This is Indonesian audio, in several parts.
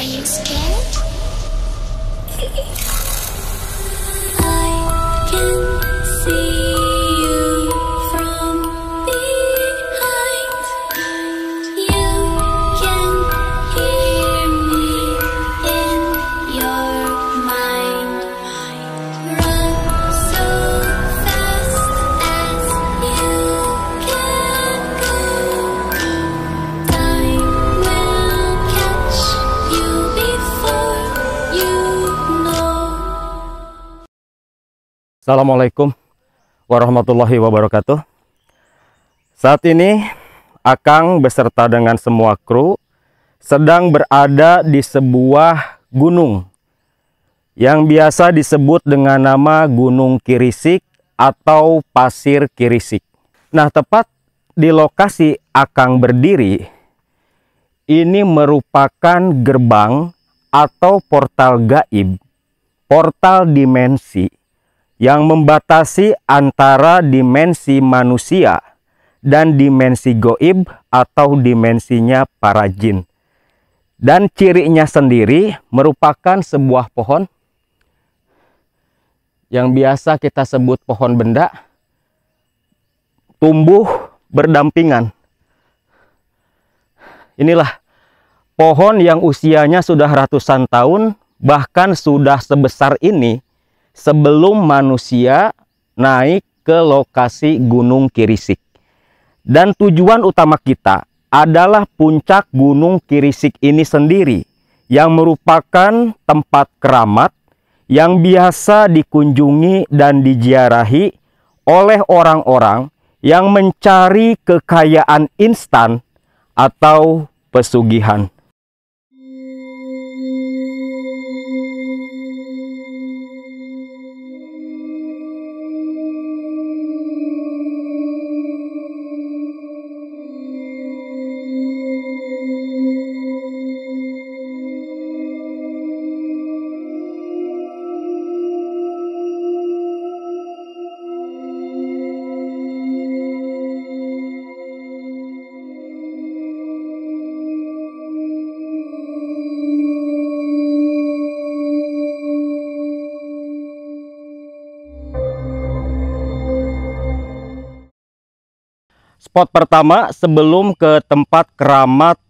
Are you scared? I can see you from behind. You can hear me in your mind. Run so fast as you can go. Time will catch you before you know. Assalamualaikum warahmatullahi wabarakatuh. Saat ini Akang beserta dengan semua kru sedang berada di sebuah gunung yang biasa disebut dengan nama Gunung Kirisik atau Pasir Kirisik. Nah, tepat di lokasi Akang berdiri ini merupakan gerbang atau portal gaib, portal dimensi yang membatasi antara dimensi manusia dan dimensi goib atau dimensinya para jin. Dan cirinya sendiri merupakan sebuah pohon yang biasa kita sebut pohon benda, tumbuh berdampingan. Inilah pohon yang usianya sudah ratusan tahun, bahkan sudah sebesar ini sebelum manusia naik ke lokasi Gunung Kirisik. Dan tujuan utama kita adalah puncak Gunung Kirisik ini sendiri, yang merupakan tempat keramat yang biasa dikunjungi dan diziarahi oleh orang-orang yang mencari kekayaan instan atau pesugihan. Spot pertama sebelum ke tempat keramat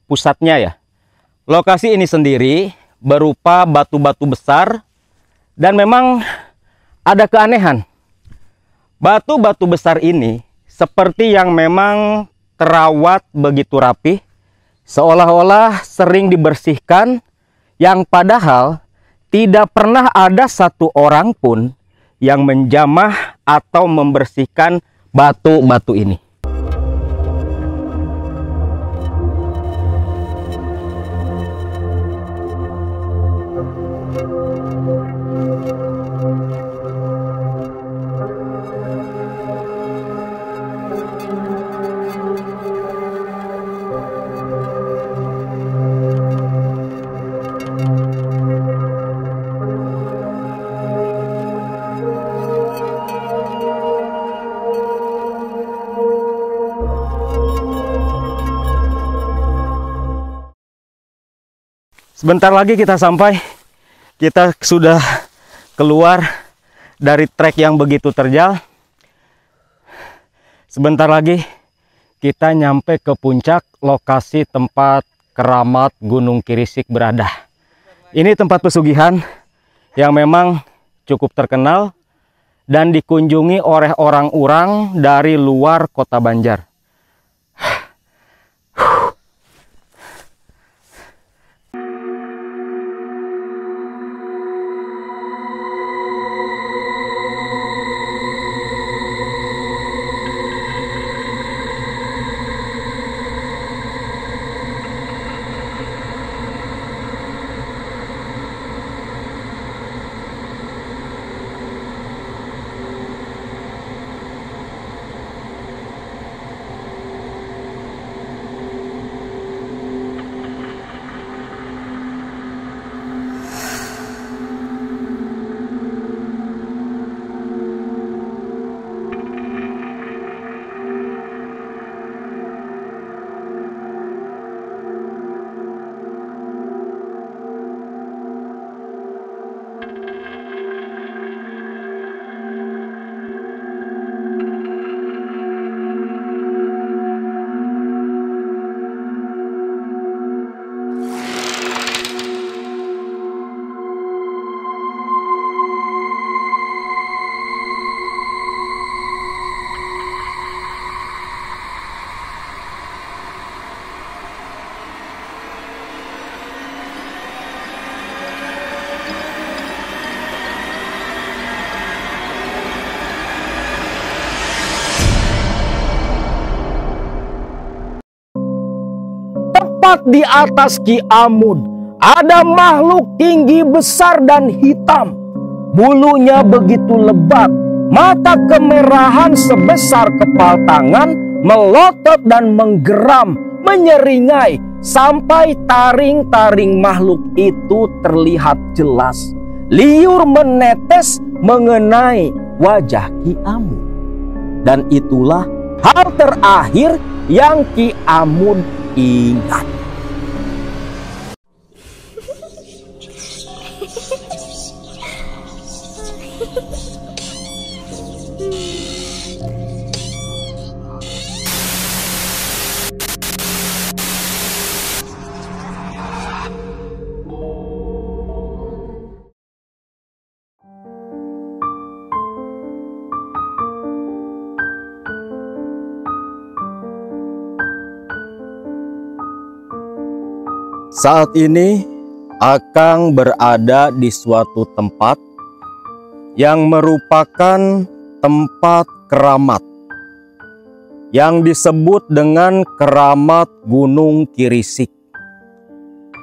pusatnya ya. Lokasi ini sendiri berupa batu-batu besar dan memang ada keanehan. Batu-batu besar ini seperti yang memang terawat begitu rapi, seolah-olah sering dibersihkan, yang padahal tidak pernah ada satu orang pun yang menjamah atau membersihkan batu-batu ini. Sebentar lagi kita sampai. Kita sudah keluar dari trek yang begitu terjal. Sebentar lagi kita nyampe ke puncak lokasi tempat keramat Gunung Kirisik berada. Ini tempat pesugihan yang memang cukup terkenal dan dikunjungi oleh orang-orang dari luar kota Banjar. Tepat di atas Ki Amud ada makhluk tinggi besar dan hitam. Bulunya begitu lebat, mata kemerahan sebesar kepal tangan melotot dan menggeram, menyeringai sampai taring-taring makhluk itu terlihat jelas. Liur menetes mengenai wajah Ki Amud. Dan itulah hal terakhir yang Ki Amud ingat. Saat ini Akang berada di suatu tempat yang merupakan tempat keramat yang disebut dengan Keramat Gunung Kirisik.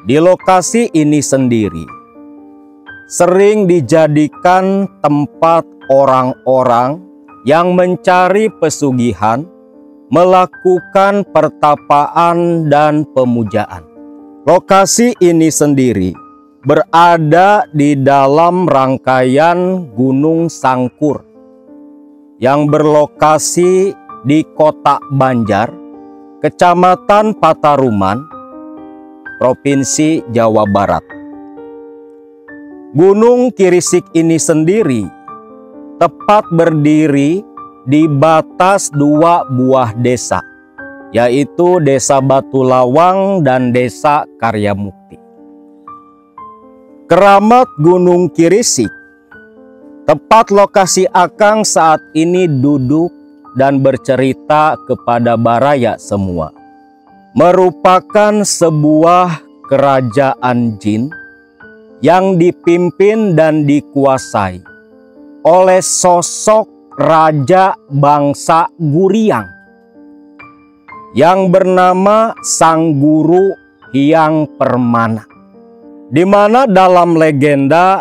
Di lokasi ini sendiri sering dijadikan tempat orang-orang yang mencari pesugihan, melakukan pertapaan dan pemujaan. Lokasi ini sendiri berada di dalam rangkaian Gunung Sangkur yang berlokasi di Kota Banjar, Kecamatan Pataruman, Provinsi Jawa Barat. Gunung Kirisik ini sendiri tepat berdiri di batas dua buah desa, yaitu Desa Batu Lawang dan Desa Karyamukti. Keramat Gunung Kirisik, tepat lokasi Akang saat ini duduk dan bercerita kepada baraya semua, merupakan sebuah kerajaan jin yang dipimpin dan dikuasai oleh sosok raja bangsa Guriang yang bernama Sang Guru Hyang Permana, di mana dalam legenda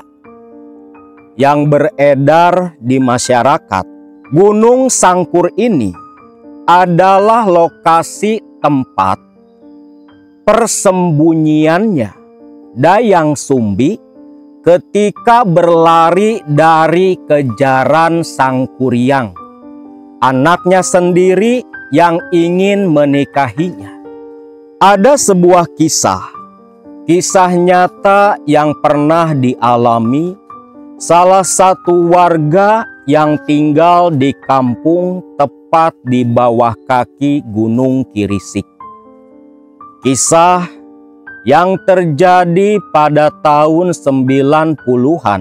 yang beredar di masyarakat, Gunung Sangkur ini adalah lokasi tempat persembunyiannya Dayang Sumbi ketika berlari dari kejaran Sang Kuryang, anaknya sendiri yang ingin menikahinya. Ada sebuah kisah nyata yang pernah dialami salah satu warga yang tinggal di kampung tepat di bawah kaki Gunung Kirisik. Kisah yang terjadi pada tahun 90-an,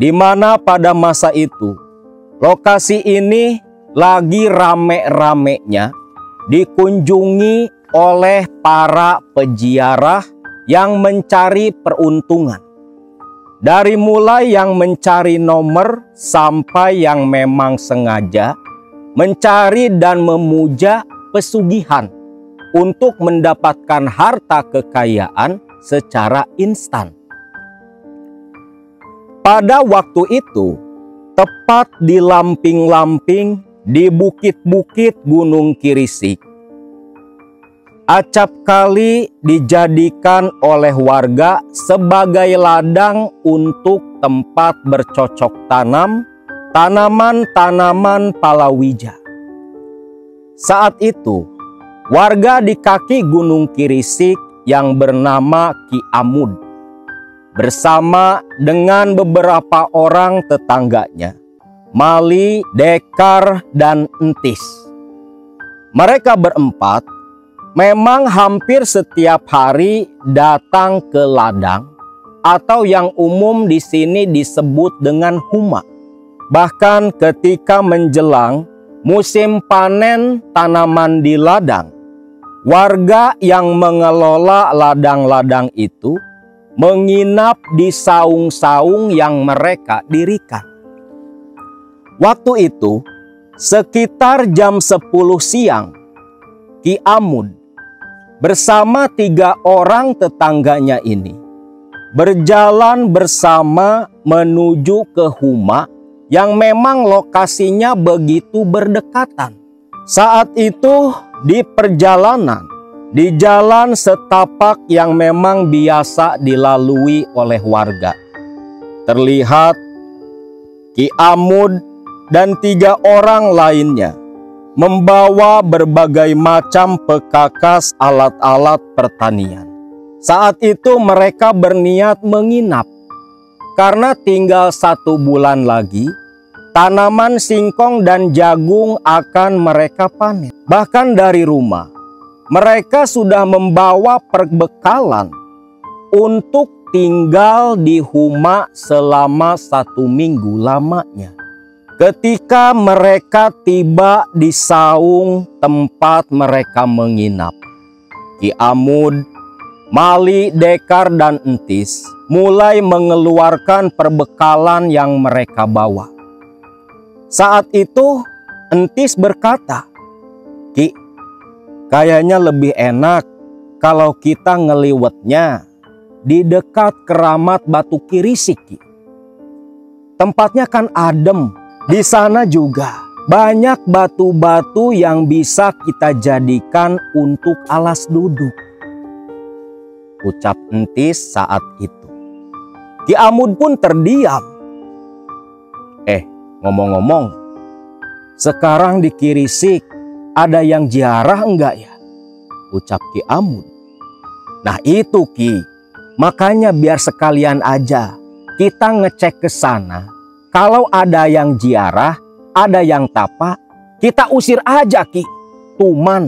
di mana pada masa itu lokasi ini lagi rame-ramenya dikunjungi oleh para peziarah yang mencari peruntungan. Dari mulai yang mencari nomor sampai yang memang sengaja mencari dan memuja pesugihan untuk mendapatkan harta kekayaan secara instan. Pada waktu itu, tepat di lamping-lamping di bukit-bukit Gunung Kirisik, acap kali dijadikan oleh warga sebagai ladang untuk tempat bercocok tanam tanaman-tanaman palawija. Saat itu, warga di kaki Gunung Kirisik yang bernama Ki Amud bersama dengan beberapa orang tetangganya, Mali, Dekar, dan Entis. Mereka berempat memang hampir setiap hari datang ke ladang atau yang umum di sini disebut dengan huma. Bahkan ketika menjelang musim panen tanaman di ladang, warga yang mengelola ladang-ladang itu menginap di saung-saung yang mereka dirikan. Waktu itu, sekitar jam 10 siang, Ki Amud bersama 3 orang tetangganya ini berjalan bersama menuju ke Huma yang memang lokasinya begitu berdekatan. Saat itu di perjalanan, di jalan setapak yang memang biasa dilalui oleh warga, terlihat Ki Amud dan 3 orang lainnya membawa berbagai macam pekakas alat-alat pertanian. Saat itu mereka berniat menginap karena tinggal 1 bulan lagi tanaman singkong dan jagung akan mereka panen. Bahkan dari rumah mereka sudah membawa perbekalan untuk tinggal di Huma selama 1 minggu lamanya. Ketika mereka tiba di saung tempat mereka menginap, Ki Amud, Mali, Dekar, dan Entis mulai mengeluarkan perbekalan yang mereka bawa. Saat itu Entis berkata, "Ki, kayaknya lebih enak kalau kita ngeliwatnya di dekat keramat Batu Kirisik, Ki. Tempatnya kan adem. Di sana juga banyak batu-batu yang bisa kita jadikan untuk alas duduk," ucap Entis saat itu. Ki Amud pun terdiam. Ngomong-ngomong, sekarang di Kirisik ada yang ziarah enggak ya? Ucap Ki Amud. Nah itu Ki, makanya biar sekalian aja kita ngecek ke sana. Kalau ada yang ziarah, ada yang tapa, kita usir aja Ki. Tuman,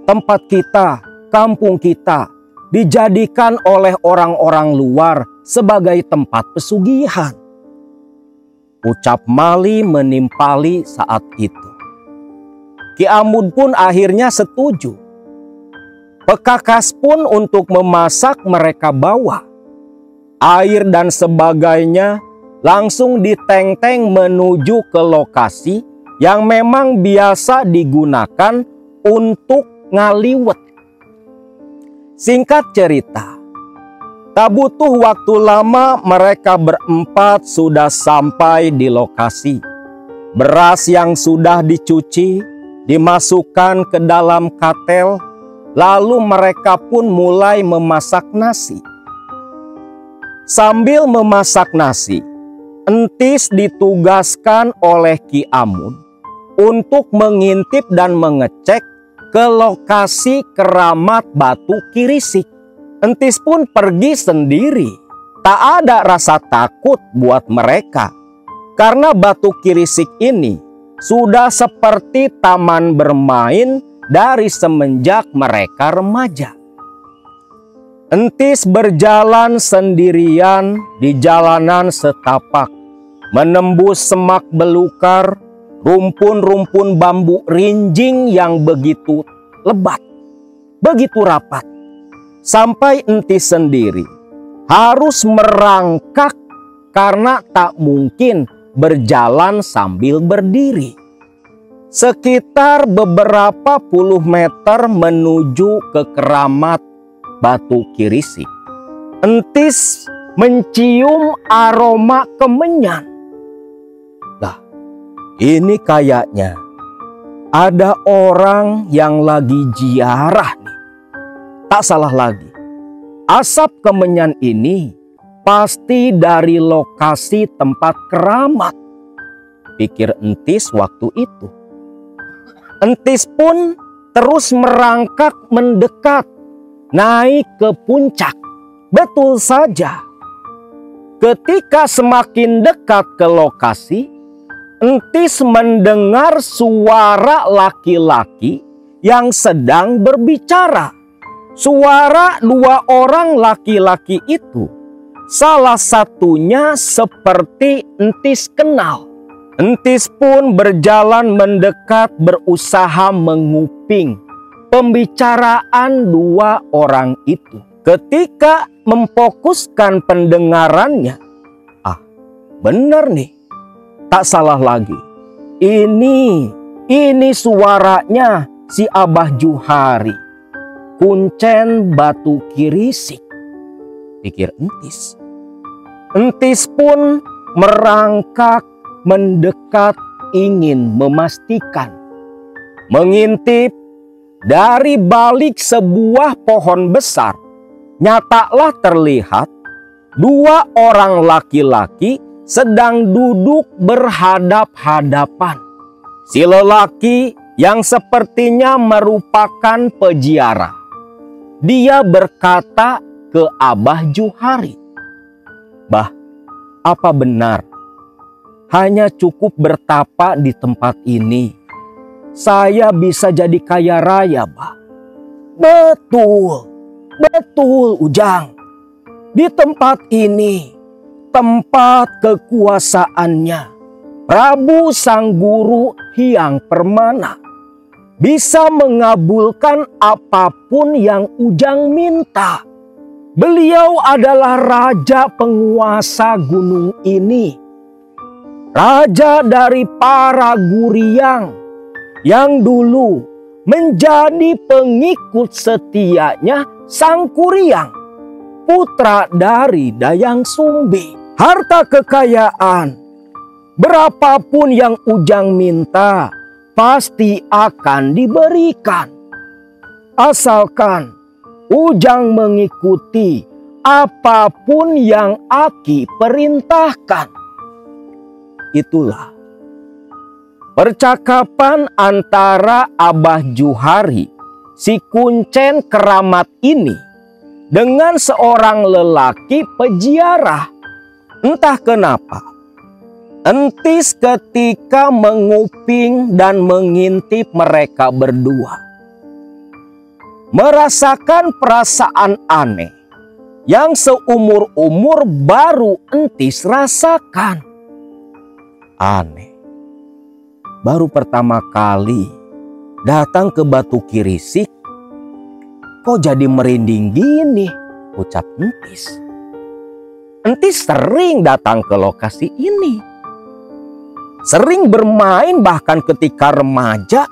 tempat kita, kampung kita dijadikan oleh orang-orang luar sebagai tempat pesugihan, ucap Mali menimpali saat itu. Ki Amud pun akhirnya setuju. Pekakas pun untuk memasak mereka bawa. Air dan sebagainya langsung diteng-teng menuju ke lokasi yang memang biasa digunakan untuk ngaliwet. Singkat cerita, tak butuh waktu lama mereka berempat sudah sampai di lokasi. Beras yang sudah dicuci dimasukkan ke dalam katel, lalu mereka pun mulai memasak nasi. Sambil memasak nasi, Entis ditugaskan oleh Ki Amud untuk mengintip dan mengecek ke lokasi keramat Batu Kirisik. Entis pun pergi sendiri. Tak ada rasa takut buat mereka, karena Batu Kirisik ini sudah seperti taman bermain dari semenjak mereka remaja. Entis berjalan sendirian di jalanan setapak, menembus semak belukar, rumpun-rumpun bambu rinjing yang begitu lebat, begitu rapat, sampai Entis sendiri harus merangkak karena tak mungkin berjalan sambil berdiri. Sekitar beberapa puluh meter menuju ke keramat Batu Kirisik, Entis mencium aroma kemenyan. Lah, ini kayaknya ada orang yang lagi ziarah nih. Tak salah lagi, asap kemenyan ini pasti dari lokasi tempat keramat, pikir Entis waktu itu. Entis pun terus merangkak mendekat, naik ke puncak. Betul saja, ketika semakin dekat ke lokasi, Entis mendengar suara laki-laki yang sedang berbicara. Suara 2 orang laki-laki itu, salah satunya seperti Entis kenal. Entis pun berjalan mendekat berusaha menguping pembicaraan 2 orang itu. Ketika memfokuskan pendengarannya, benar nih, tak salah lagi. Ini suaranya si Abah Juhari. Kuncen batu kirisik, pikir Entis. Entis pun merangkak mendekat ingin memastikan. Mengintip dari balik sebuah pohon besar, nyatalah terlihat dua orang laki-laki sedang duduk berhadap-hadapan. Si lelaki yang sepertinya merupakan peziarah, dia berkata ke Abah Juhari, "Bah, apa benar hanya cukup bertapa di tempat ini saya bisa jadi kaya raya, Bah?" "Betul, betul Ujang. Di tempat ini, tempat kekuasaannya Prabu Sang Guru Hyang Permana bisa mengabulkan apapun yang Ujang minta. Beliau adalah raja penguasa gunung ini, raja dari para Guriang yang dulu menjadi pengikut setianya Sang Kuryang, putra dari Dayang Sumbi. Harta kekayaan berapapun yang Ujang minta pasti akan diberikan, asalkan Ujang mengikuti apapun yang Aki perintahkan." Itulah percakapan antara Abah Juhari, si Kuncen keramat ini, dengan seorang lelaki peziarah. Entah kenapa, Entis ketika menguping dan mengintip mereka berdua, merasakan perasaan aneh yang seumur-umur baru Entis rasakan. Aneh, baru pertama kali datang ke Batu Kirisik, kok jadi merinding gini, ucap Entis. Entis sering datang ke lokasi ini, sering bermain bahkan ketika remaja,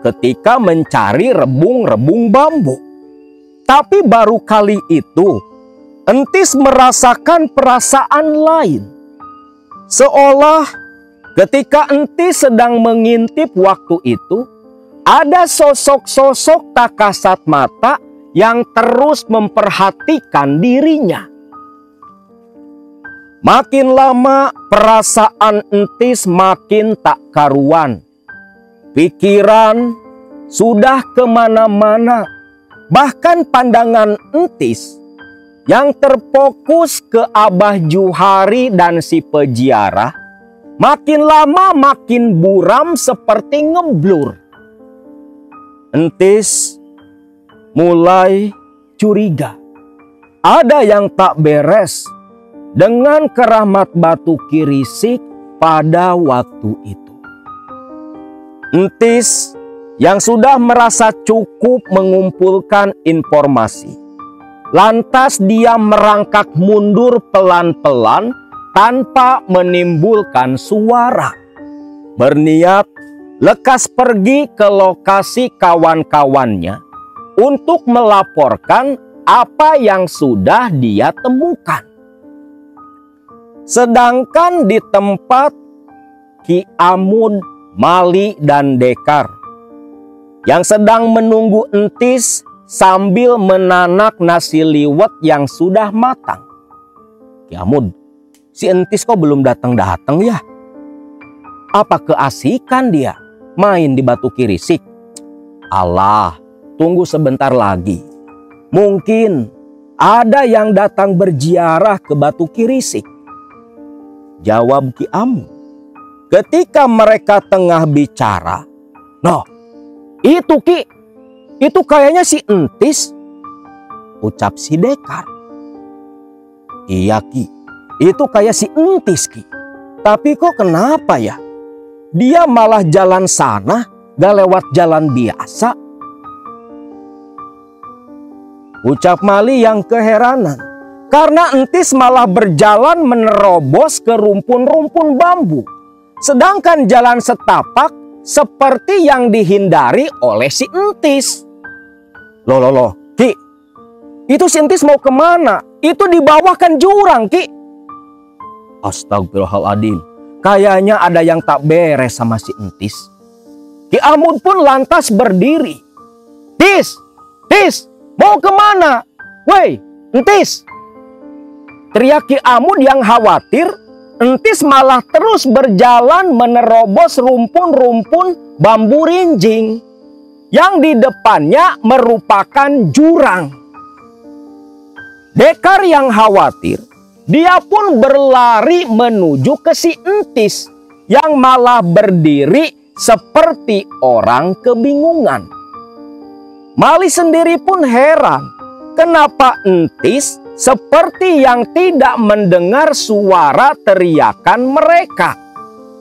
ketika mencari rebung-rebung bambu. Tapi baru kali itu Entis merasakan perasaan lain. Seolah ketika Entis sedang mengintip waktu itu, ada sosok-sosok tak kasat mata yang terus memperhatikan dirinya. Makin lama perasaan Entis makin tak karuan. Pikiran sudah kemana-mana. Bahkan pandangan Entis yang terfokus ke Abah Juhari dan si peziarah makin lama makin buram seperti ngeblur. Entis mulai curiga. Ada yang tak beres dengan keramat Batu Kirisik pada waktu itu. Entis yang sudah merasa cukup mengumpulkan informasi, lantas dia merangkak mundur pelan-pelan tanpa menimbulkan suara, berniat lekas pergi ke lokasi kawan-kawannya untuk melaporkan apa yang sudah dia temukan. Sedangkan di tempat Ki Amud, Mali, dan Dekar yang sedang menunggu Entis sambil menanak nasi liwet yang sudah matang. "Ki Amud, si Entis kok belum datang-datang ya? Apa keasikan dia main di Batu Kirisik?" "Alah, tunggu sebentar lagi. Mungkin ada yang datang berziarah ke Batu Kirisik," jawab Ki Amud. Ketika mereka tengah bicara, "Noh, itu Ki, itu kayaknya si Entis," ucap si Dekar. "Iya Ki, itu kayak si Entis Ki. Tapi kok kenapa ya? Dia malah jalan sana, gak lewat jalan biasa," ucap Mali yang keheranan. Karena Entis malah berjalan menerobos ke rumpun-rumpun bambu. Sedangkan jalan setapak seperti yang dihindari oleh si Entis. Loh, Ki. Itu si Entis mau kemana? Itu di bawah kan jurang, Ki. Astagfirullahaladzim. Kayaknya ada yang tak beres sama si Entis. Ki Amud pun lantas berdiri. Tis, mau kemana? Woi, Entis. Teriak Ki Amud yang khawatir. Entis malah terus berjalan menerobos rumpun-rumpun bambu rinjing yang di depannya merupakan jurang. Dekar yang khawatir, dia pun berlari menuju ke si Entis yang malah berdiri seperti orang kebingungan. Mali sendiri pun heran, kenapa Entis seperti yang tidak mendengar suara teriakan mereka.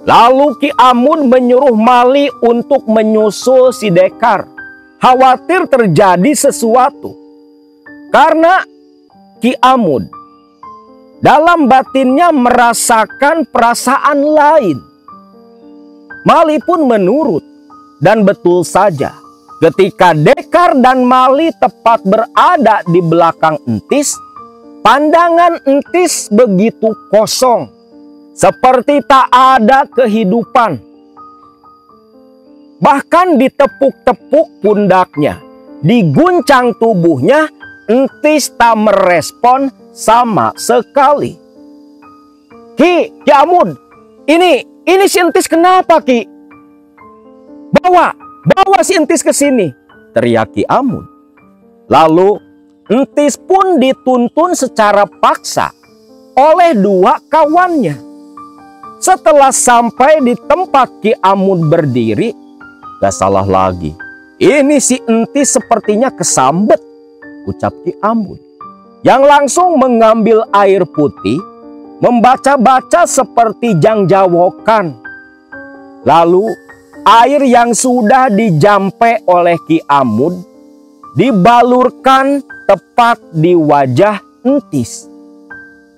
Lalu Ki Amud menyuruh Mali untuk menyusul si Dekar. Khawatir terjadi sesuatu. Karena Ki Amud dalam batinnya merasakan perasaan lain. Mali pun menurut. Dan betul saja, ketika Dekar dan Mali tepat berada di belakang Entis, pandangan Entis begitu kosong, seperti tak ada kehidupan. Bahkan ditepuk-tepuk pundaknya, diguncang tubuhnya, Entis tak merespon sama sekali. Ki Amud, ini si Entis kenapa, Ki? Bawa si Entis ke sini, teriak Ki Amud. Lalu Entis pun dituntun secara paksa oleh dua kawannya. Setelah sampai di tempat Ki Amud berdiri, gak salah lagi. Ini si Entis sepertinya kesambet, ucap Ki Amud. Yang langsung mengambil air putih, membaca-baca seperti jangjawokan. Lalu air yang sudah dijampe oleh Ki Amud dibalurkan tepat di wajah Entis.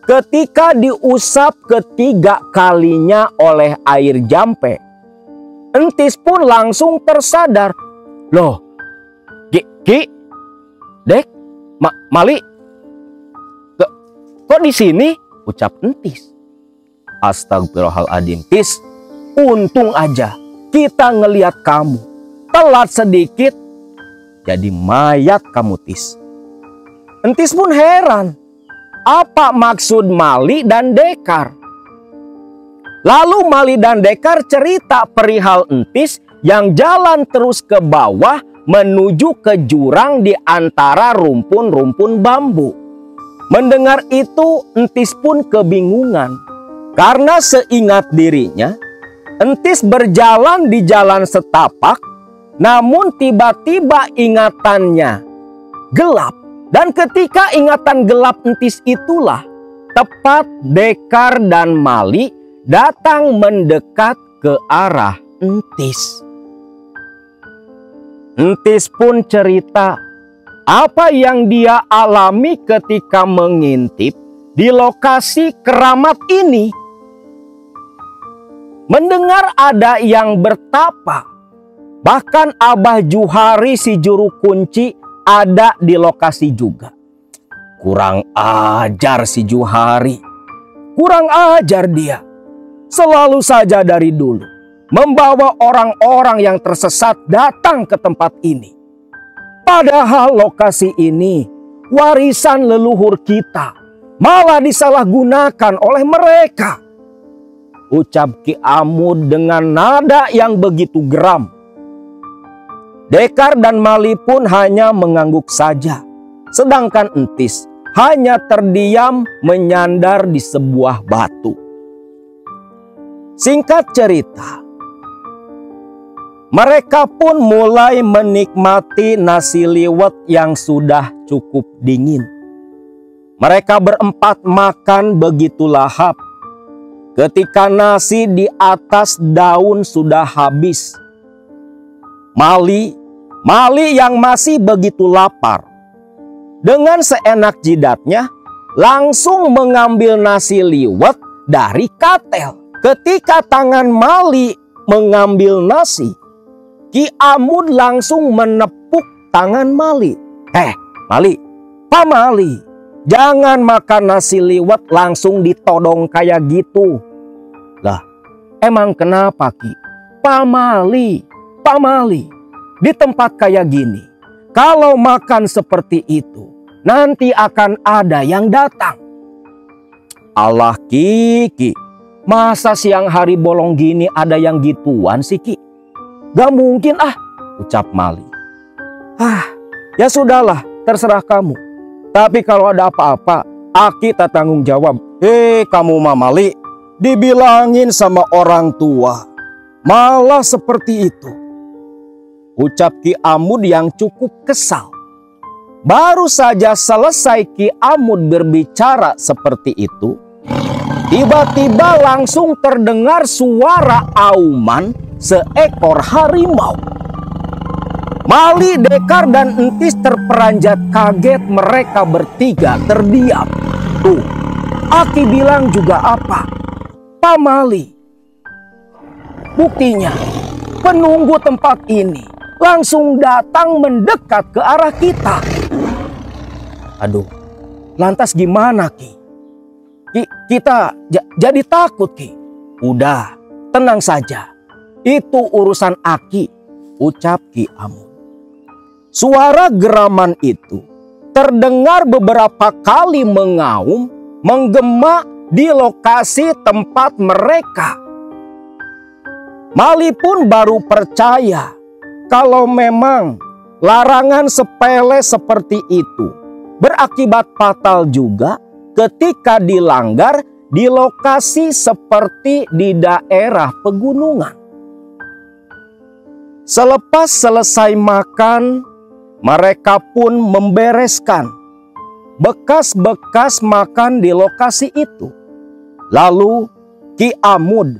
Ketika diusap ketiga kalinya oleh air jampe, Entis pun langsung tersadar. Loh, Ki, Dek, Mali, kok di sini? Ucap Entis. Astagfirullahaladzim, Tis. Untung aja kita ngelihat kamu. Telat sedikit, jadi mayat kamu, Tis. Entis pun heran. Apa maksud Mali dan Dekar? Lalu Mali dan Dekar cerita perihal Entis yang jalan terus ke bawah menuju ke jurang di antara rumpun-rumpun bambu. Mendengar itu, Entis pun kebingungan. Karena seingat dirinya, Entis berjalan di jalan setapak, namun tiba-tiba ingatannya gelap. Dan ketika ingatan gelap Entis itulah, tepat Dekar dan Mali datang mendekat ke arah Entis. Entis pun cerita apa yang dia alami ketika mengintip di lokasi keramat ini. Mendengar ada yang bertapa. Bahkan Abah Juhari si juru kunci ada di lokasi juga. Kurang ajar si Juhari. Kurang ajar dia. Selalu saja dari dulu membawa orang-orang yang tersesat datang ke tempat ini. Padahal lokasi ini warisan leluhur kita, malah disalahgunakan oleh mereka. Ucap Ki Amud dengan nada yang begitu geram. Dekar dan Mali pun hanya mengangguk saja. Sedangkan Entis hanya terdiam menyandar di sebuah batu. Singkat cerita, mereka pun mulai menikmati nasi liwet yang sudah cukup dingin. Mereka berempat makan begitu lahap. Ketika nasi di atas daun sudah habis, Mali yang masih begitu lapar, dengan seenak jidatnya langsung mengambil nasi liwet dari katel. Ketika tangan Mali mengambil nasi, Ki Amud langsung menepuk tangan Mali. Mali, Pak Mali, jangan makan nasi liwet langsung ditodong kayak gitu. Lah, emang kenapa Ki? Pak Mali, di tempat kayak gini, kalau makan seperti itu, nanti akan ada yang datang. Allah Ki, masa siang hari bolong gini ada yang gituan sih Ki? Gak mungkin ucap Mali. Ya sudahlah, terserah kamu. Tapi kalau ada apa-apa, Aki tak tanggung jawab. Kamu Mali, dibilangin sama orang tua, malah seperti itu. Ucap Ki Amud yang cukup kesal. Baru saja selesai Ki Amud berbicara seperti itu, tiba-tiba langsung terdengar suara auman seekor harimau. Mali, Dekar, dan Entis terperanjat kaget, mereka bertiga terdiam. Tuh, Aki bilang juga apa? Pak Mali. Buktinya, penunggu tempat ini langsung datang mendekat ke arah kita. Aduh, lantas gimana Ki? Kita jadi takut Ki. Udah, tenang saja. Itu urusan Aki, ucap Ki Amud. Suara geraman itu terdengar beberapa kali mengaum, menggema di lokasi tempat mereka. Mali pun baru percaya kalau memang larangan sepele seperti itu berakibat fatal juga ketika dilanggar di lokasi seperti di daerah pegunungan. Selepas selesai makan, mereka pun membereskan bekas-bekas makan di lokasi itu. Lalu Ki Amud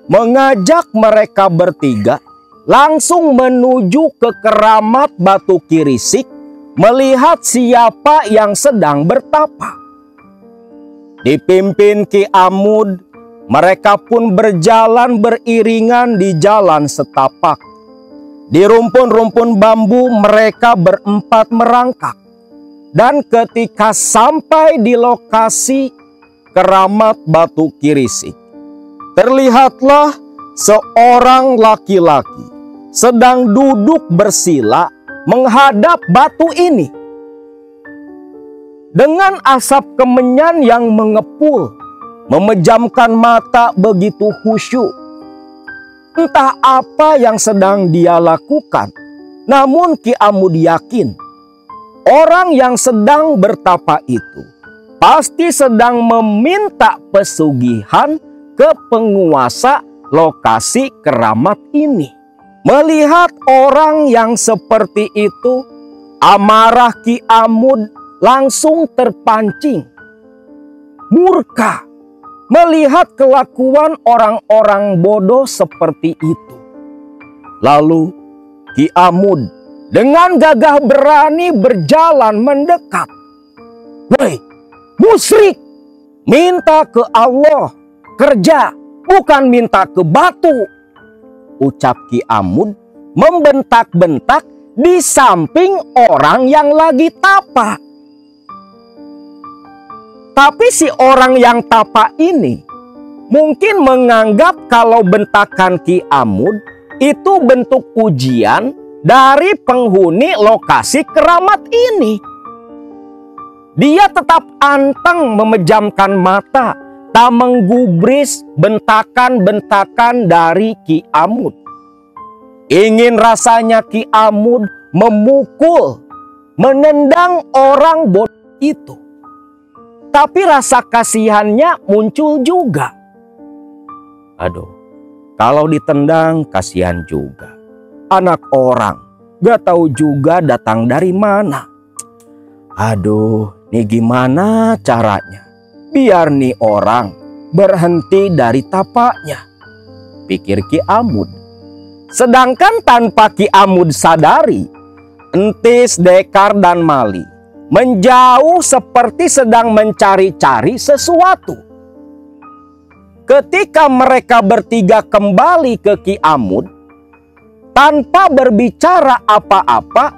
mengajak mereka bertiga langsung menuju ke keramat Batu Kirisik melihat siapa yang sedang bertapa. Dipimpin Ki Amud, mereka pun berjalan beriringan di jalan setapak. Di rumpun-rumpun bambu mereka berempat merangkak. Dan ketika sampai di lokasi keramat Batu Kirisik, terlihatlah seorang laki-laki sedang duduk bersila menghadap batu ini. Dengan asap kemenyan yang mengepul, memejamkan mata begitu khusyuk. Entah apa yang sedang dia lakukan, namun Ki Amud yakin orang yang sedang bertapa itu pasti sedang meminta pesugihan ke penguasa lokasi keramat ini. Melihat orang yang seperti itu, amarah Ki Amud langsung terpancing. Murka melihat kelakuan orang-orang bodoh seperti itu. Lalu Ki Amud dengan gagah berani berjalan mendekat. Woi, musyrik, minta ke Allah kerja, bukan minta ke batu, ucap Ki Amud membentak-bentak di samping orang yang lagi tapa. Tapi si orang yang tapa ini mungkin menganggap kalau bentakan Ki Amud itu bentuk ujian dari penghuni lokasi keramat ini. Dia tetap anteng memejamkan mata, tak menggubris bentakan-bentakan dari Ki Amud. Ingin rasanya Ki Amud memukul, menendang orang bodoh itu. Tapi rasa kasihannya muncul juga. Aduh, kalau ditendang kasihan juga. Anak orang gak tahu juga datang dari mana. Aduh, nih gimana caranya biar nih orang berhenti dari tapaknya, pikir Ki Amud. Sedangkan tanpa Ki Amud sadari, Entis, Dekar, dan Mali menjauh seperti sedang mencari-cari sesuatu. Ketika mereka bertiga kembali ke Ki Amud, tanpa berbicara apa-apa,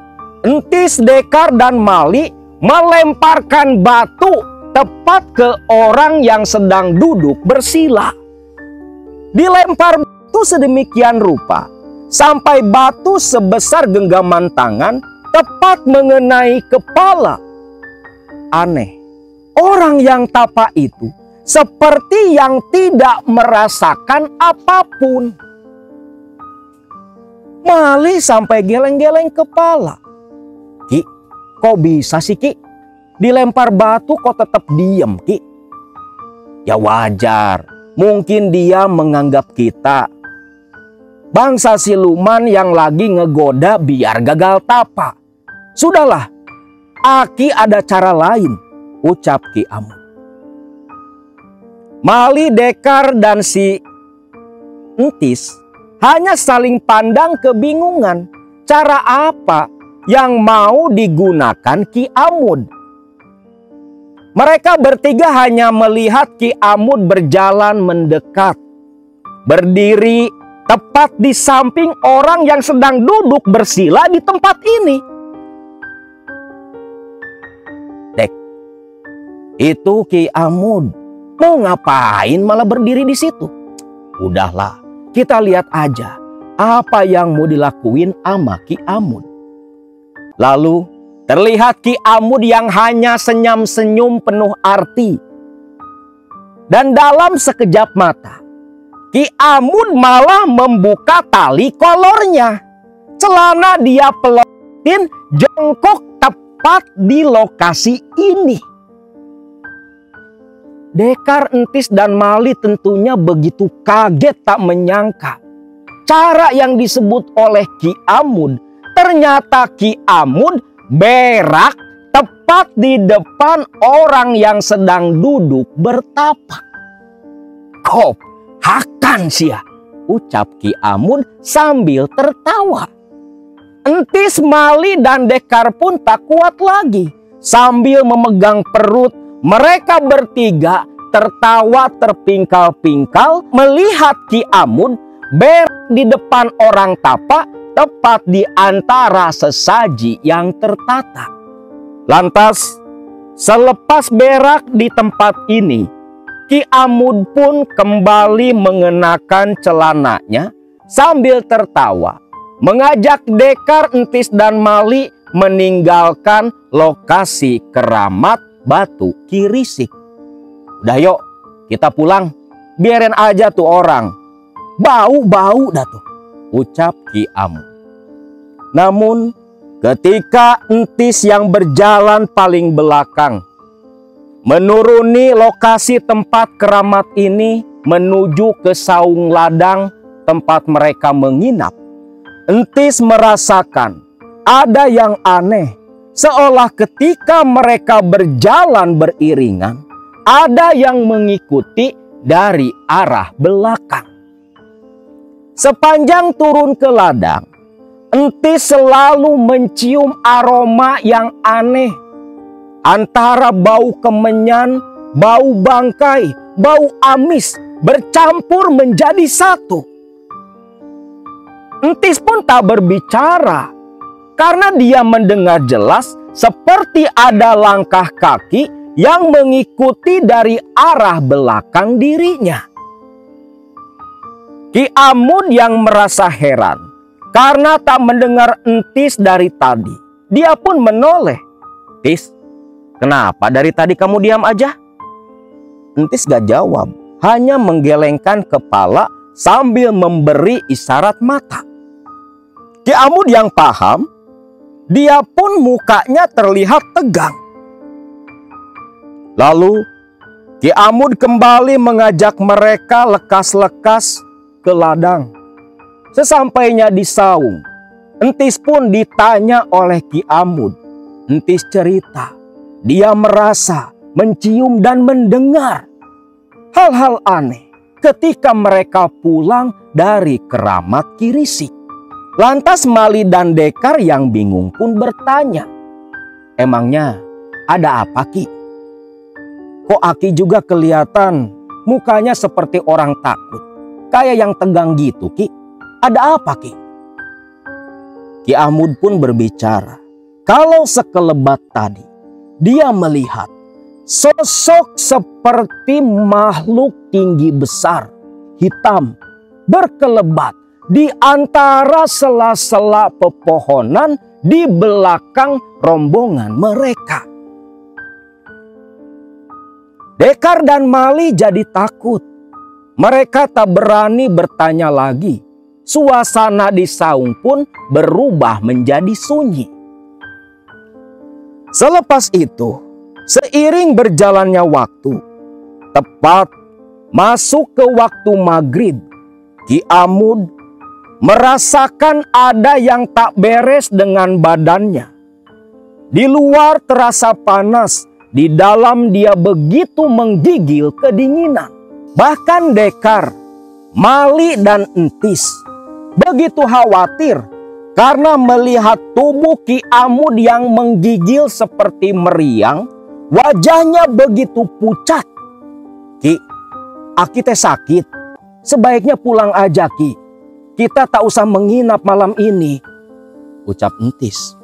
Entis, Dekar, dan Mali melemparkan batu tepat ke orang yang sedang duduk bersila. Dilempar batu sedemikian rupa sampai batu sebesar genggaman tangan tepat mengenai kepala. Aneh, orang yang tapa itu seperti yang tidak merasakan apapun. Mali sampai geleng-geleng kepala. Ki, kok bisa sih Ki? Dilempar batu kok tetap diem Ki? Ya wajar, mungkin dia menganggap kita bangsa siluman yang lagi ngegoda biar gagal tapa. Sudahlah, Aki ada cara lain, ucap Ki Amud. Mali, Dekar, dan si Entis hanya saling pandang kebingungan. Cara apa yang mau digunakan Ki Amud? Mereka bertiga hanya melihat Ki Amud berjalan mendekat, berdiri tepat di samping orang yang sedang duduk bersila di tempat ini. Dek, itu Ki Amud mau ngapain malah berdiri di situ? Udahlah, kita lihat aja apa yang mau dilakuin sama Ki Amud. Lalu terlihat Ki Amud yang hanya senyum-senyum penuh arti. Dan dalam sekejap mata, Ki Amud malah membuka tali kolornya. Celana dia pelotin jongkok tepat di lokasi ini. Dekar, Entis, dan Mali tentunya begitu kaget tak menyangka cara yang disebut oleh Ki Amud. Ternyata Ki Amud berak tepat di depan orang yang sedang duduk bertapa. Kop, hakan sia, ucap Ki Amud sambil tertawa. Entis, Mali, dan Dekar pun tak kuat lagi. Sambil memegang perut, mereka bertiga tertawa terpingkal-pingkal melihat Ki Amud berak di depan orang tapa tepat di antara sesaji yang tertata. Lantas, selepas berak di tempat ini, Ki Amud pun kembali mengenakan celananya sambil tertawa, mengajak Dekar, Entis, dan Mali meninggalkan lokasi keramat batu Kirisik. Udah yuk, kita pulang. Biarin aja tuh orang. Bau-bau dah tuh, ucap Ki Amud. Namun ketika Entis yang berjalan paling belakang menuruni lokasi tempat keramat ini menuju ke saung ladang tempat mereka menginap, Entis merasakan ada yang aneh. Seolah ketika mereka berjalan beriringan, ada yang mengikuti dari arah belakang. Sepanjang turun ke ladang, Entis selalu mencium aroma yang aneh. Antara bau kemenyan, bau bangkai, bau amis bercampur menjadi satu. Entis pun tak berbicara karena dia mendengar jelas seperti ada langkah kaki yang mengikuti dari arah belakang dirinya. Ki Amud yang merasa heran karena tak mendengar Entis dari tadi. Dia pun menoleh. Tis, kenapa dari tadi kamu diam aja? Entis gak jawab, hanya menggelengkan kepala sambil memberi isyarat mata. Ki Amud yang paham, dia pun mukanya terlihat tegang. Lalu Ki Amud kembali mengajak mereka lekas-lekas ke ladang. Sesampainya di saung, Entis pun ditanya oleh Ki Amud. Entis cerita, dia merasa mencium dan mendengar hal-hal aneh ketika mereka pulang dari keramat Kirisik. Lantas Mali dan Dekar yang bingung pun bertanya, emangnya ada apa Ki? Kok Aki juga kelihatan mukanya seperti orang takut, kayak yang tegang gitu Ki? Ada apa Ki? Ki Amud pun berbicara, Kalau sekelebat tadi dia melihat sosok seperti makhluk tinggi besar, hitam, berkelebat di antara sela-sela pepohonan di belakang rombongan mereka. Dekar dan Mali jadi takut. Mereka tak berani bertanya lagi. Suasana di saung pun berubah menjadi sunyi. Selepas itu, seiring berjalannya waktu, tepat masuk ke waktu maghrib, Ki Amud merasakan ada yang tak beres dengan badannya. Di luar terasa panas, di dalam dia begitu menggigil kedinginan. Bahkan Dekar, Mali dan Entis begitu khawatir karena melihat tubuh Ki Amud yang menggigil seperti meriang, wajahnya begitu pucat. Ki, Aki teh sakit. Sebaiknya pulang aja, Ki. Kita tak usah menginap malam ini, ucap Entis.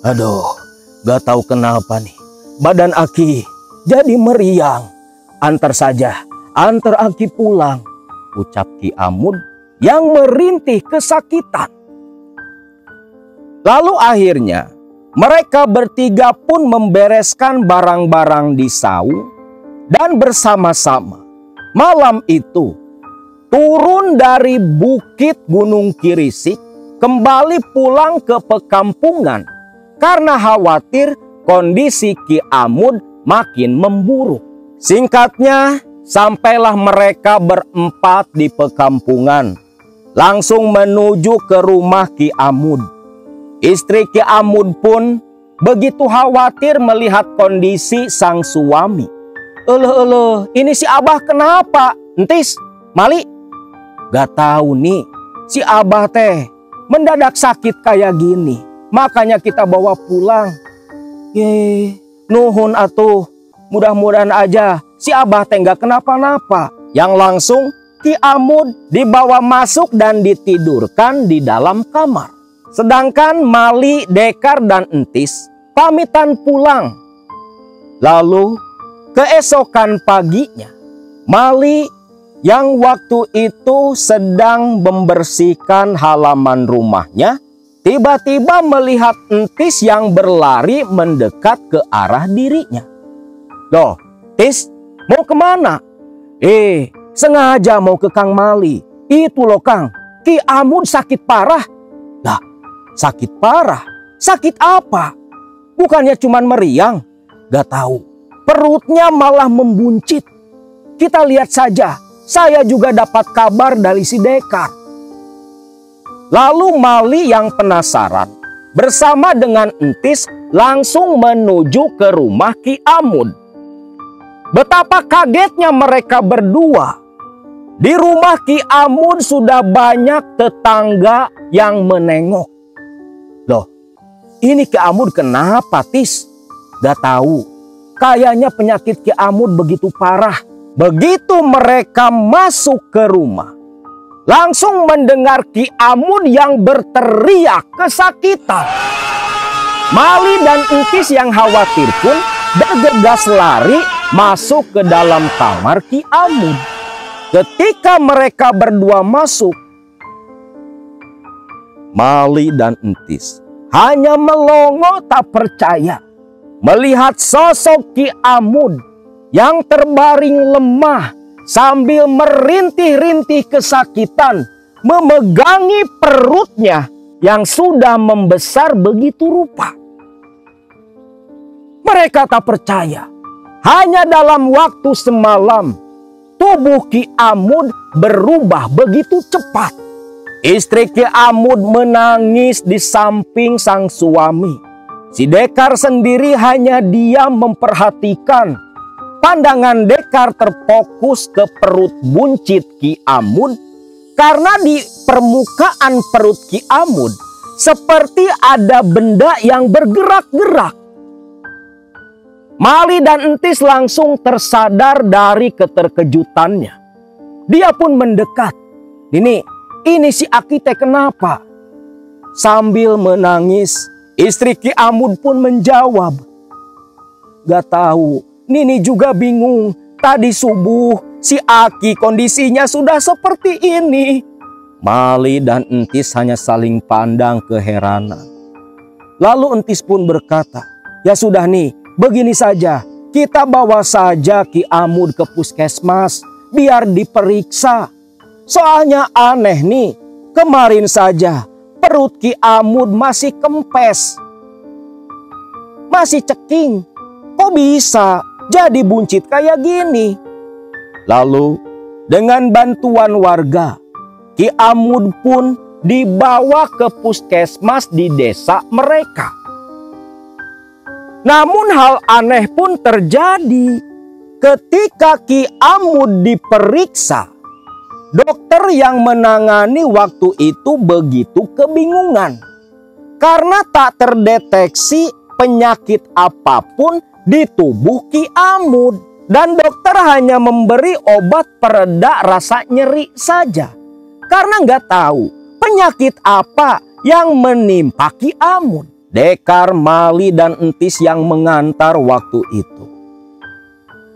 Aduh, gak tahu kenapa nih. Badan Aki jadi meriang. Antar saja, antar Aki pulang, ucap Ki Amud yang merintih kesakitan. Lalu akhirnya mereka bertiga pun membereskan barang-barang di saung dan bersama-sama malam itu turun dari bukit Gunung Kirisik kembali pulang ke pekampungan karena khawatir kondisi Ki Amud makin memburuk. Singkatnya, sampailah mereka berempat di pekampungan, langsung menuju ke rumah Ki Amud. Istri Ki Amud pun begitu khawatir melihat kondisi sang suami. Ini si Abah kenapa? Entis, Mali? Gak tahu nih, si Abah teh mendadak sakit kayak gini. Makanya kita bawa pulang. Nuhun atuh, mudah-mudahan aja si Abah teh gak kenapa-napa. Yang langsung Ki Amud dibawa masuk dan ditidurkan di dalam kamar. Sedangkan Mali, Dekar, dan Entis pamitan pulang. Lalu keesokan paginya, Mali yang waktu itu sedang membersihkan halaman rumahnya, tiba-tiba melihat Entis yang berlari mendekat ke arah dirinya. Loh, Tis, mau kemana? Sengaja mau ke Kang Mali. Itu loh Kang, Ki Amud sakit parah. Lah, sakit parah? Sakit apa? Bukannya cuman meriang? Gak tahu. Perutnya malah membuncit. Kita lihat saja. Saya juga dapat kabar dari si Dekar. Lalu Mali yang penasaran bersama dengan Entis langsung menuju ke rumah Ki Amud. Betapa kagetnya mereka berdua. Di rumah Ki Amud sudah banyak tetangga yang menengok. Loh, ini Ki Amud kenapa, Tis? Gak tahu. Kayaknya penyakit Ki Amud begitu parah. Begitu mereka masuk ke rumah, langsung mendengar Ki Amud yang berteriak kesakitan. Mali dan Entis yang khawatir pun bergegas lari masuk ke dalam kamar Ki Amud. Ketika mereka berdua masuk, Mali dan Entis hanya melongo tak percaya melihat sosok Ki Amud yang terbaring lemah sambil merintih-rintih kesakitan memegangi perutnya yang sudah membesar begitu rupa. Mereka tak percaya, hanya dalam waktu semalam tubuh Ki Amud berubah begitu cepat. Istri Ki Amud menangis di samping sang suami. Si Dekar sendiri hanya diam memperhatikan. Pandangan Dekar terfokus ke perut buncit Ki Amud karena di permukaan perut Ki Amud seperti ada benda yang bergerak-gerak. Mali dan Entis langsung tersadar dari keterkejutannya. Dia pun mendekat. Ini si Aki teh kenapa? Sambil menangis, Istri Ki Amud pun menjawab, "Gak tahu, Nini juga bingung. Tadi subuh si Aki kondisinya sudah seperti ini." Mali dan Entis hanya saling pandang keheranan. Lalu Entis pun berkata, "Ya sudah nih, begini saja. Kita bawa saja Ki Amud ke puskesmas biar diperiksa. Soalnya aneh nih, kemarin saja perut Ki Amud masih kempes, masih ceking. Kok bisa jadi buncit kayak gini?" Lalu dengan bantuan warga, Ki Amud pun dibawa ke puskesmas di desa mereka. Namun hal aneh pun terjadi. Ketika Ki Amud diperiksa, dokter yang menangani waktu itu begitu kebingungan karena tak terdeteksi penyakit apapun di tubuh Ki Amud, dan dokter hanya memberi obat pereda rasa nyeri saja karena nggak tahu penyakit apa yang menimpa Ki Amud. Dekar, Mali, dan Entis yang mengantar waktu itu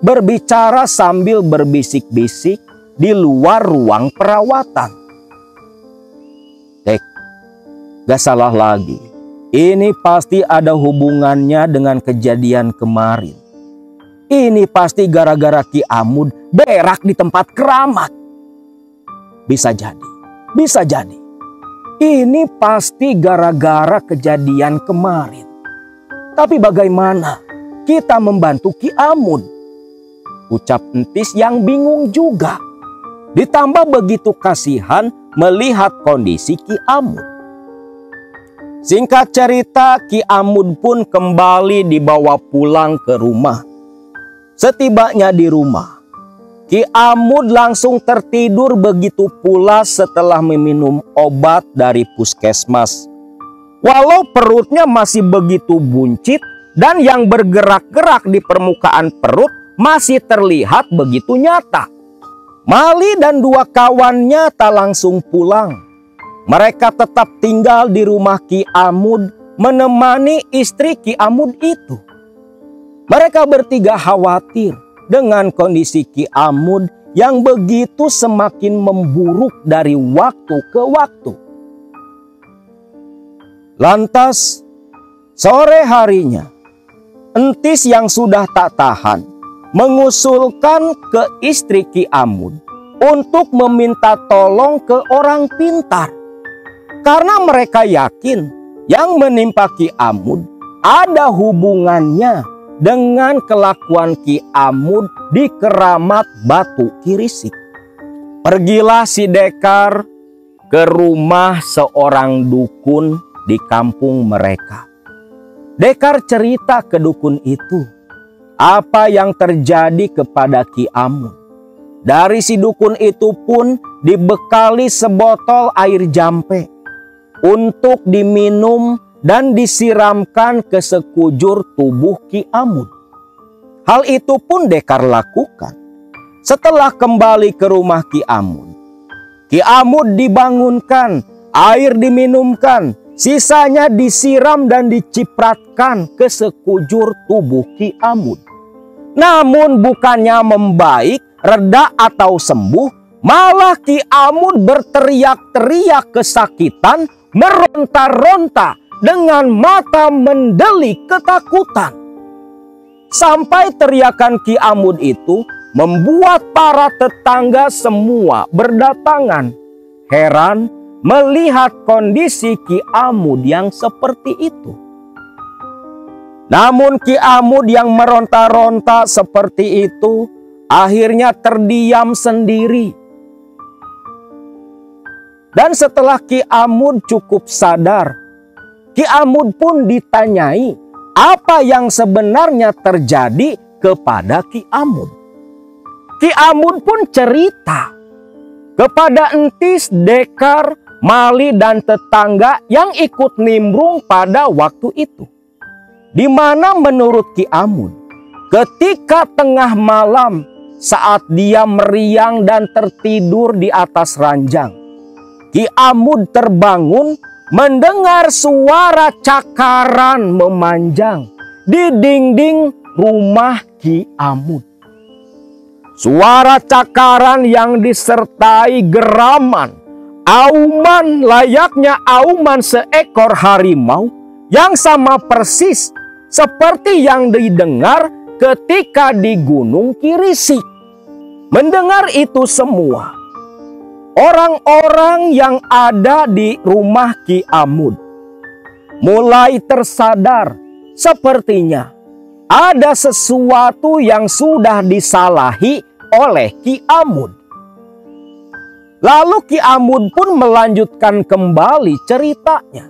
berbicara sambil berbisik-bisik di luar ruang perawatan. Dek, gak salah lagi. Ini pasti ada hubungannya dengan kejadian kemarin. Ini pasti gara-gara Ki Amud berak di tempat keramat. Bisa jadi, bisa jadi. Ini pasti gara-gara kejadian kemarin. Tapi bagaimana kita membantu Ki Amud? Ucap Entis yang bingung juga. Ditambah begitu kasihan melihat kondisi Ki Amud. Singkat cerita, Ki Amud pun kembali dibawa pulang ke rumah. Setibanya di rumah, Ki Amud langsung tertidur begitu pula setelah meminum obat dari puskesmas. Walau perutnya masih begitu buncit dan yang bergerak-gerak di permukaan perut masih terlihat begitu nyata. Mali dan dua kawannya tak langsung pulang. Mereka tetap tinggal di rumah Ki Amud menemani istri Ki Amud itu. Mereka bertiga khawatir dengan kondisi Ki Amud yang begitu semakin memburuk dari waktu ke waktu. Lantas, sore harinya, Entis yang sudah tak tahan mengusulkan ke istri Ki Amud untuk meminta tolong ke orang pintar. Karena mereka yakin yang menimpa Ki Amud ada hubungannya dengan kelakuan Ki Amud di Keramat Batu Kirisik. Pergilah si Dekar ke rumah seorang dukun di kampung mereka. Dekar cerita ke dukun itu apa yang terjadi kepada Ki Amud. Dari si dukun itu pun dibekali sebotol air jampe untuk diminum dan disiramkan ke sekujur tubuh Ki Amud. Hal itu pun Dekar lakukan. Setelah kembali ke rumah Ki Amud, Ki Amud dibangunkan, air diminumkan, sisanya disiram dan dicipratkan ke sekujur tubuh Ki Amud. Namun bukannya membaik, reda atau sembuh, malah Ki Amud berteriak-teriak kesakitan, meronta-ronta dengan mata mendelik ketakutan. Sampai teriakan Ki Amud itu membuat para tetangga semua berdatangan, heran melihat kondisi Ki Amud yang seperti itu. Namun Ki Amud yang meronta-ronta seperti itu akhirnya terdiam sendiri. Dan setelah Ki Amud cukup sadar, Ki Amud pun ditanyai apa yang sebenarnya terjadi kepada Ki Amud. Ki Amud pun cerita kepada Entis, Dekar, Mali, dan tetangga yang ikut nimbrung pada waktu itu. Di mana menurut Ki Amud, ketika tengah malam saat dia meriang dan tertidur di atas ranjang, Ki Amud terbangun mendengar suara cakaran memanjang di dinding rumah Ki Amud. Suara cakaran yang disertai geraman, auman layaknya auman seekor harimau yang sama persis seperti yang didengar ketika di Gunung Kirisik. Mendengar itu semua, orang-orang yang ada di rumah Ki Amud mulai tersadar sepertinya ada sesuatu yang sudah disalahi oleh Ki Amud. Lalu Ki Amud pun melanjutkan kembali ceritanya.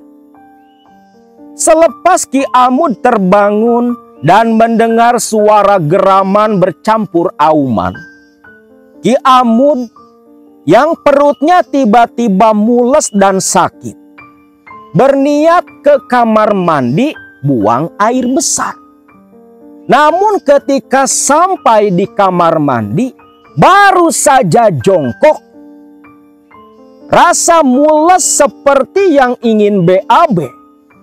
Selepas Ki Amud terbangun dan mendengar suara geraman bercampur auman, Ki Amud yang perutnya tiba-tiba mules dan sakit berniat ke kamar mandi buang air besar. Namun ketika sampai di kamar mandi, baru saja jongkok, rasa mules seperti yang ingin BAB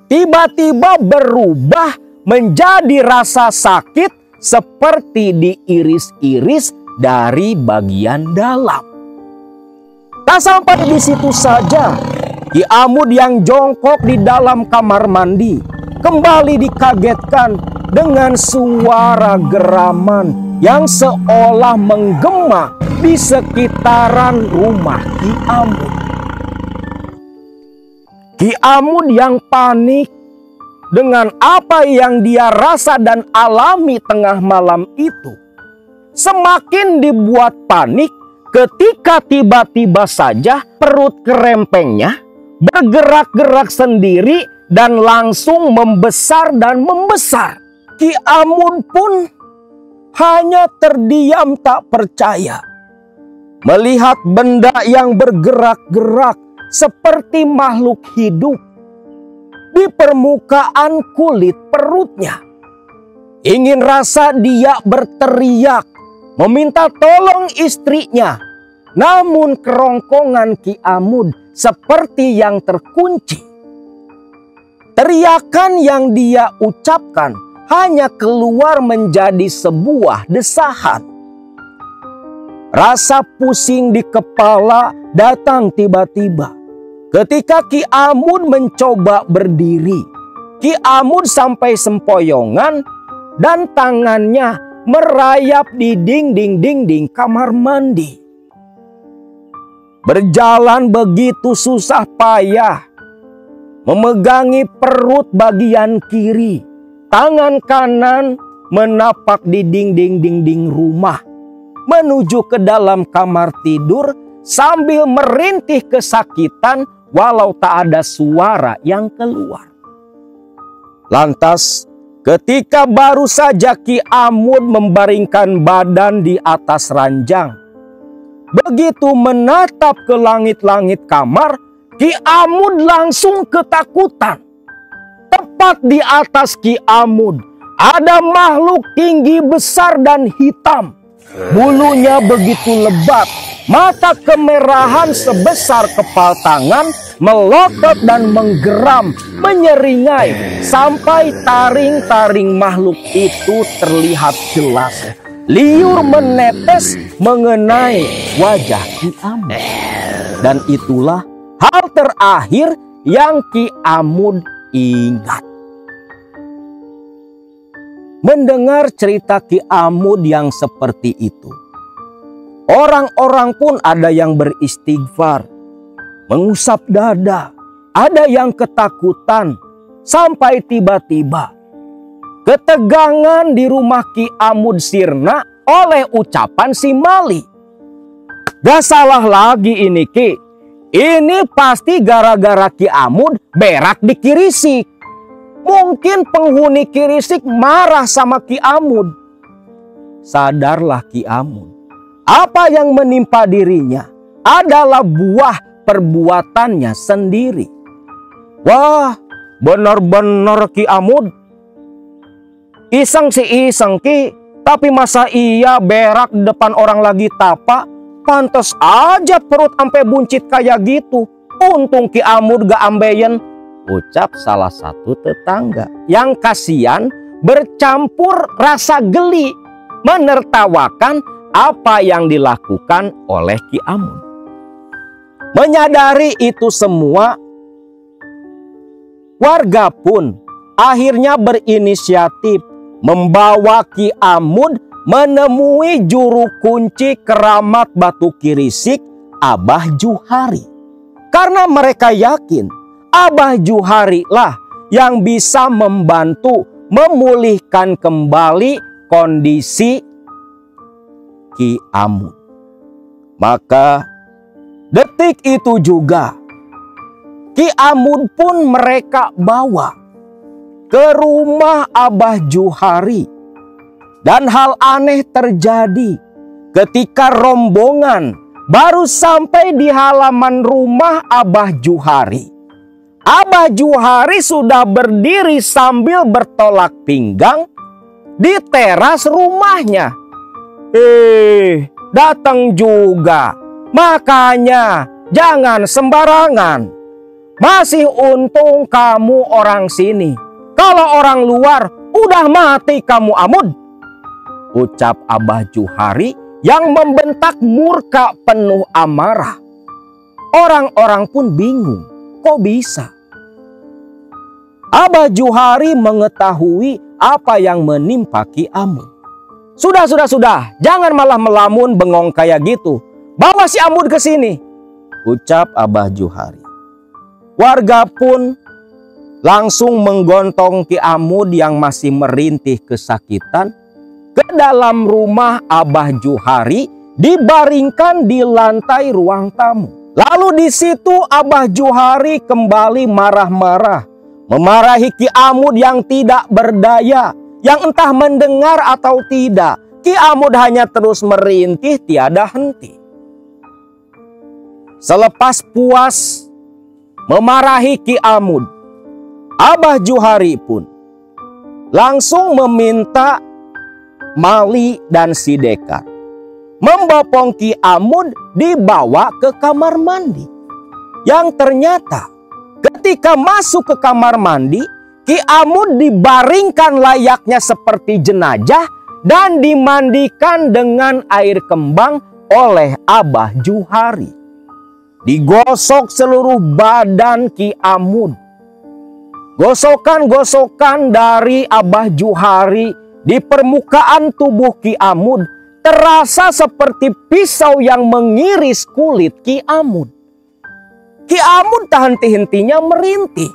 tiba-tiba berubah menjadi rasa sakit seperti diiris-iris dari bagian dalam. Tak sampai di situ saja, Ki Amud yang jongkok di dalam kamar mandi kembali dikagetkan dengan suara geraman yang seolah menggema di sekitaran rumah Ki Amud. Ki Amud yang panik dengan apa yang dia rasa dan alami tengah malam itu semakin dibuat panik ketika tiba-tiba saja perut kerempengnya bergerak-gerak sendiri dan langsung membesar dan membesar. Ki Amud pun hanya terdiam tak percaya melihat benda yang bergerak-gerak seperti makhluk hidup di permukaan kulit perutnya. Ingin rasa dia berteriak meminta tolong istrinya, namun kerongkongan Ki Amud seperti yang terkunci. Teriakan yang dia ucapkan hanya keluar menjadi sebuah desahan. Rasa pusing di kepala datang tiba-tiba ketika Ki Amud mencoba berdiri. Ki Amud sampai sempoyongan dan tangannya merayap di dinding kamar mandi. Berjalan begitu susah payah, memegangi perut bagian kiri, tangan kanan menapak di dinding rumah, menuju ke dalam kamar tidur sambil merintih kesakitan walau tak ada suara yang keluar. Lantas ketika baru saja Ki Amud membaringkan badan di atas ranjang, begitu menatap ke langit-langit kamar, Ki Amud langsung ketakutan. Tepat di atas Ki Amud ada makhluk tinggi besar dan hitam. Bulunya begitu lebat, mata kemerahan sebesar kepal tangan melotot dan menggeram, menyeringai sampai taring-taring makhluk itu terlihat jelas. Liur menetes mengenai wajah Ki Amud. Dan itulah hal terakhir yang Ki Amud ingat. Mendengar cerita Ki Amud yang seperti itu, orang-orang pun ada yang beristighfar, mengusap dada, ada yang ketakutan, sampai tiba-tiba ketegangan di rumah Ki Amud sirna oleh ucapan si Mali. Gak salah lagi ini Ki, ini pasti gara-gara Ki Amud berak di Kirisik. Mungkin penghuni Kirisik marah sama Ki Amud. Sadarlah Ki Amud, apa yang menimpa dirinya adalah buah perbuatannya sendiri. Wah, benar-benar Ki Amud iseng sih iseng Ki, tapi masa iya berak di depan orang lagi tapa? Pantes aja perut sampai buncit kayak gitu. Untung Ki Amud gak ambeien, ucap salah satu tetangga. Yang kasihan bercampur rasa geli menertawakan apa yang dilakukan oleh Ki Amud. Menyadari itu semua, warga pun akhirnya berinisiatif membawa Ki Amud menemui juru kunci keramat Batu Kirisik, Abah Juhari. Karena mereka yakin Abah Juhari lah yang bisa membantu memulihkan kembali kondisi Ki Amud. Maka detik itu juga Ki Amud pun mereka bawa ke rumah Abah Juhari. Dan hal aneh terjadi ketika rombongan baru sampai di halaman rumah Abah Juhari. Abah Juhari sudah berdiri sambil bertolak pinggang di teras rumahnya. Datang juga. Makanya jangan sembarangan. Masih untung kamu orang sini. Kalau orang luar udah mati kamu Amud, ucap Abah Juhari yang membentak murka penuh amarah. Orang-orang pun bingung, kok bisa? Abah Juhari mengetahui apa yang menimpa Ki Amud. Sudah, jangan malah melamun bengong kayak gitu. Bawa si Amud ke sini, ucap Abah Juhari. Warga pun langsung menggontong Ki Amud yang masih merintih kesakitan ke dalam rumah Abah Juhari, dibaringkan di lantai ruang tamu. Lalu di situ Abah Juhari kembali marah-marah, memarahi Ki Amud yang tidak berdaya, yang entah mendengar atau tidak. Ki Amud hanya terus merintih tiada henti. Selepas puas memarahi Ki Amud, Abah Juhari pun langsung meminta Mali dan Sidekar membopong Ki Amud dibawa ke kamar mandi. Yang ternyata ketika masuk ke kamar mandi, Ki Amud dibaringkan layaknya seperti jenazah dan dimandikan dengan air kembang oleh Abah Juhari. Digosok seluruh badan Ki Amud. Gosokan-gosokan dari Abah Juhari di permukaan tubuh Ki Amud terasa seperti pisau yang mengiris kulit Ki Amud. Ki Amud tak henti-hentinya merintih.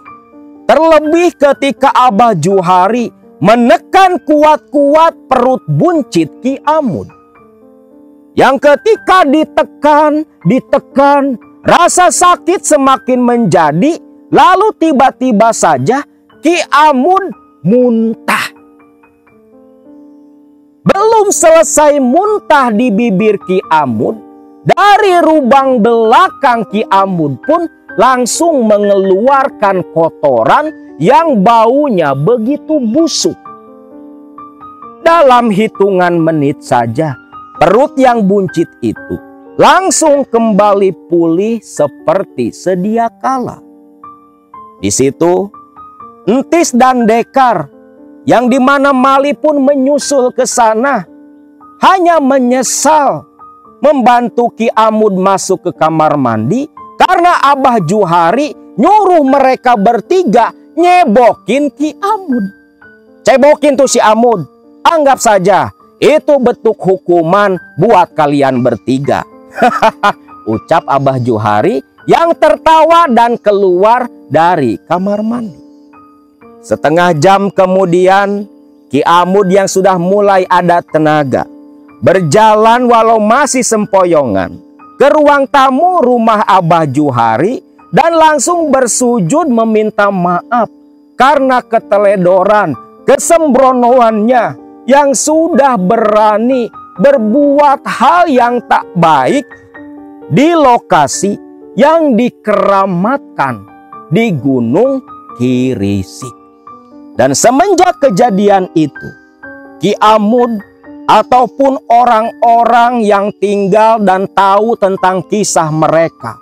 Terlebih ketika Abah Juhari menekan kuat-kuat perut buncit Ki Amud. Yang ketika ditekan, rasa sakit semakin menjadi, lalu tiba-tiba saja Ki Amud muntah. Belum selesai muntah di bibir Ki Amud, dari lubang belakang Ki Amud pun langsung mengeluarkan kotoran yang baunya begitu busuk. Dalam hitungan menit saja, perut yang buncit itu langsung kembali pulih seperti sedia kala. Di situ, Entis dan Dekar, yang dimana Mali pun menyusul ke sana, hanya menyesal membantu Ki Amud masuk ke kamar mandi karena Abah Juhari nyuruh mereka bertiga nyebokin Ki Amud. Cebokin tuh si Amud, anggap saja itu bentuk hukuman buat kalian bertiga. Ucap Abah Juhari yang tertawa dan keluar dari kamar mandi. Setengah jam kemudian, Ki Amud yang sudah mulai ada tenaga berjalan walau masih sempoyongan ke ruang tamu rumah Abah Juhari dan langsung bersujud meminta maaf karena keteledoran, kesembronoannya yang sudah berani berbuat hal yang tak baik di lokasi yang dikeramatkan di Gunung Kirisik. Dan semenjak kejadian itu, Ki Amud ataupun orang-orang yang tinggal dan tahu tentang kisah mereka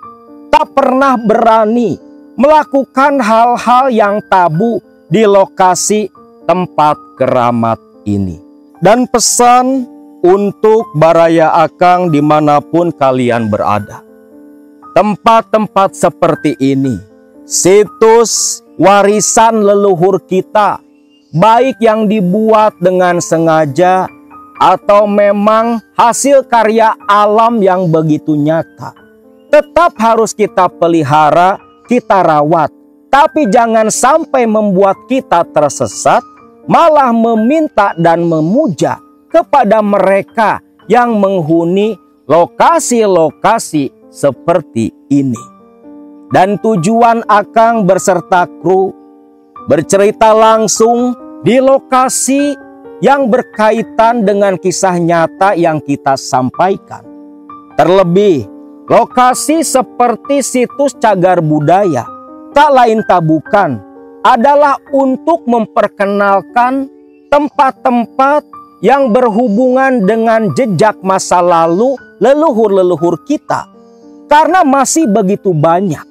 tak pernah berani melakukan hal-hal yang tabu di lokasi tempat keramat ini. Dan pesan untuk Baraya Akang dimanapun kalian berada. Tempat-tempat seperti ini, situs warisan leluhur kita, baik yang dibuat dengan sengaja atau memang hasil karya alam yang begitu nyata, tetap harus kita pelihara, kita rawat. Tapi jangan sampai membuat kita tersesat, malah meminta dan memuja kepada mereka yang menghuni lokasi-lokasi seperti ini. Dan tujuan Akang berserta kru bercerita langsung di lokasi yang berkaitan dengan kisah nyata yang kita sampaikan. Terlebih, lokasi seperti situs cagar budaya tak lain tak bukan adalah untuk memperkenalkan tempat-tempat yang berhubungan dengan jejak masa lalu leluhur-leluhur kita. Karena masih begitu banyak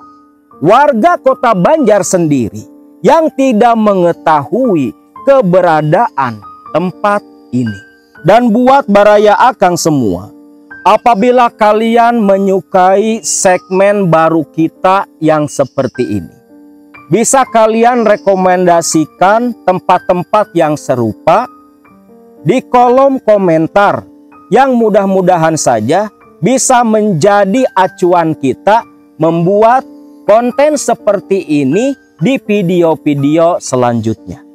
warga Kota Banjar sendiri yang tidak mengetahui keberadaan tempat ini. Dan buat Baraya Akang semua, apabila kalian menyukai segmen baru kita yang seperti ini, bisa kalian rekomendasikan tempat-tempat yang serupa di kolom komentar yang mudah-mudahan saja bisa menjadi acuan kita membuat konten seperti ini di video-video selanjutnya.